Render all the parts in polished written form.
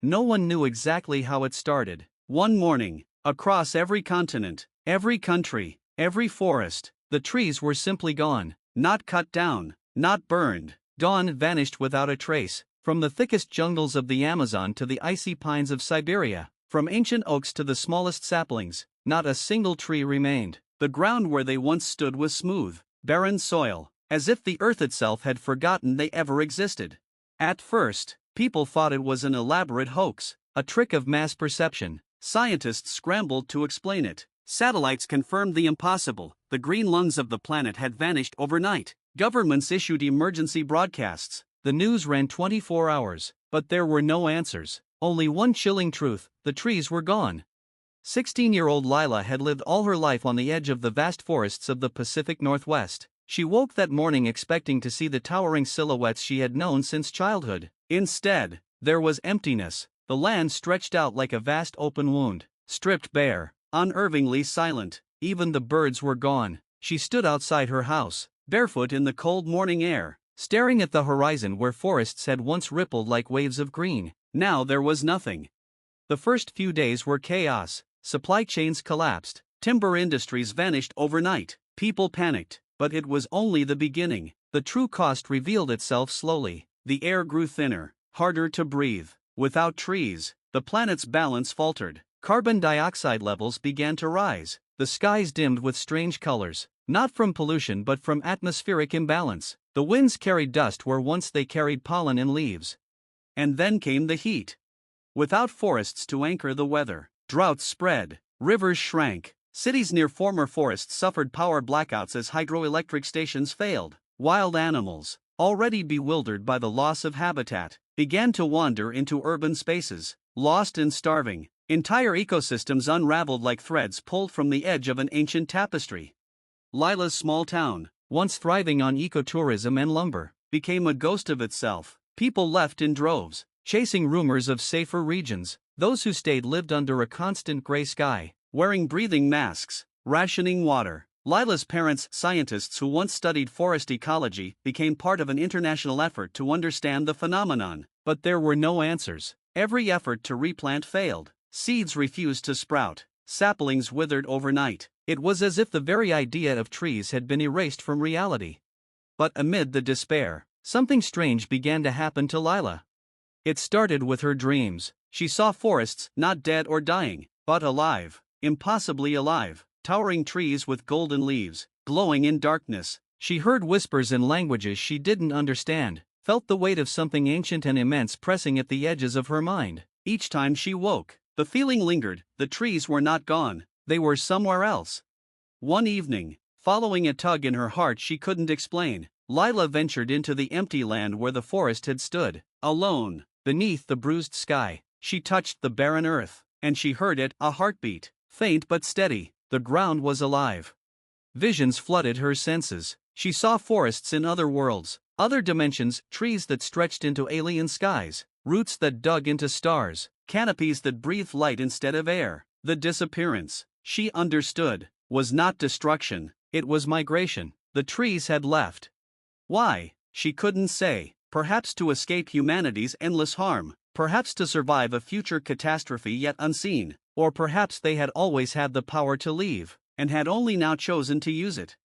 no one knew exactly how it started. One morning, across every continent, every country, every forest, the trees were simply gone, not cut down, not burned. Dawn vanished without a trace, from the thickest jungles of the Amazon to the icy pines of Siberia, from ancient oaks to the smallest saplings, not a single tree remained. The ground where they once stood was smooth, barren soil, as if the earth itself had forgotten they ever existed. At first, people thought it was an elaborate hoax, a trick of mass perception. Scientists scrambled to explain it. Satellites confirmed the impossible. The green lungs of the planet had vanished overnight. Governments issued emergency broadcasts. The news ran 24 hours, but there were no answers. Only one chilling truth: the trees were gone. 16-year-old Lila had lived all her life on the edge of the vast forests of the Pacific Northwest. She woke that morning expecting to see the towering silhouettes she had known since childhood. Instead, there was emptiness. The land stretched out like a vast open wound, stripped bare, unnervingly silent. Even the birds were gone. She stood outside her house, barefoot in the cold morning air, staring at the horizon where forests had once rippled like waves of green. Now there was nothing. The first few days were chaos. Supply chains collapsed. Timber industries vanished overnight. People panicked. But it was only the beginning. The true cost revealed itself slowly. The air grew thinner, harder to breathe. Without trees, the planet's balance faltered. Carbon dioxide levels began to rise. The skies dimmed with strange colors, not from pollution but from atmospheric imbalance. The winds carried dust where once they carried pollen and leaves. And then came the heat. Without forests to anchor the weather, droughts spread, rivers shrank. Cities near former forests suffered power blackouts as hydroelectric stations failed. Wild animals, already bewildered by the loss of habitat, began to wander into urban spaces, lost and starving. Entire ecosystems unraveled like threads pulled from the edge of an ancient tapestry. Lila's small town, once thriving on ecotourism and lumber, became a ghost of itself. People left in droves, chasing rumors of safer regions. Those who stayed lived under a constant gray sky, wearing breathing masks, rationing water. Lila's parents, scientists who once studied forest ecology, became part of an international effort to understand the phenomenon. But there were no answers. Every effort to replant failed. Seeds refused to sprout. Saplings withered overnight. It was as if the very idea of trees had been erased from reality. But amid the despair, something strange began to happen to Lila. It started with her dreams. She saw forests not dead or dying, but alive, impossibly alive. Towering trees with golden leaves, glowing in darkness. She heard whispers in languages she didn't understand, felt the weight of something ancient and immense pressing at the edges of her mind. Each time she woke, the feeling lingered. The trees were not gone, they were somewhere else. One evening, following a tug in her heart she couldn't explain, Lila ventured into the empty land where the forest had stood. Alone, beneath the bruised sky, she touched the barren earth, and she heard it, a heartbeat, faint but steady. The ground was alive. Visions flooded her senses. She saw forests in other worlds, other dimensions, trees that stretched into alien skies, roots that dug into stars, canopies that breathed light instead of air. The disappearance, she understood, was not destruction, it was migration. The trees had left. Why? She couldn't say. Perhaps to escape humanity's endless harm, perhaps to survive a future catastrophe yet unseen. Or perhaps they had always had the power to leave, and had only now chosen to use it.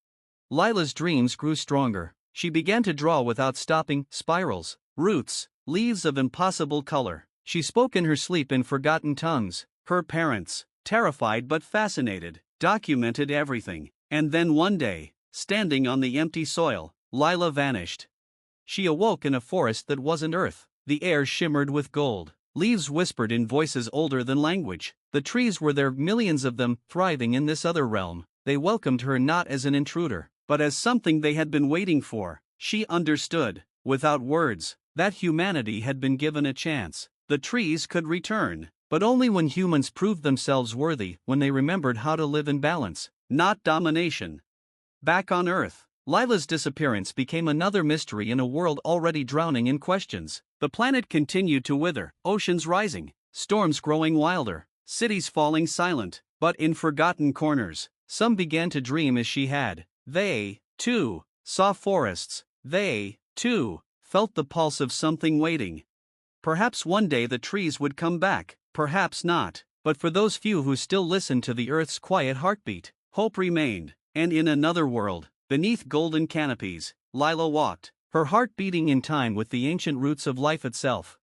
Lila's dreams grew stronger. She began to draw without stopping, spirals, roots, leaves of impossible color. She spoke in her sleep in forgotten tongues. Her parents, terrified but fascinated, documented everything. And then one day, standing on the empty soil, Lila vanished. She awoke in a forest that wasn't Earth. The air shimmered with gold. Leaves whispered in voices older than language. The trees were there, millions of them, thriving in this other realm. They welcomed her not as an intruder, but as something they had been waiting for. She understood, without words, that humanity had been given a chance. The trees could return, but only when humans proved themselves worthy, when they remembered how to live in balance, not domination. Back on Earth, Lila's disappearance became another mystery in a world already drowning in questions. The planet continued to wither, oceans rising, storms growing wilder, cities falling silent. But in forgotten corners, some began to dream as she had. They, too, saw forests. They, too, felt the pulse of something waiting. Perhaps one day the trees would come back, perhaps not. But for those few who still listened to the earth's quiet heartbeat, hope remained. And in another world, beneath golden canopies, Lila walked, her heart beating in time with the ancient roots of life itself.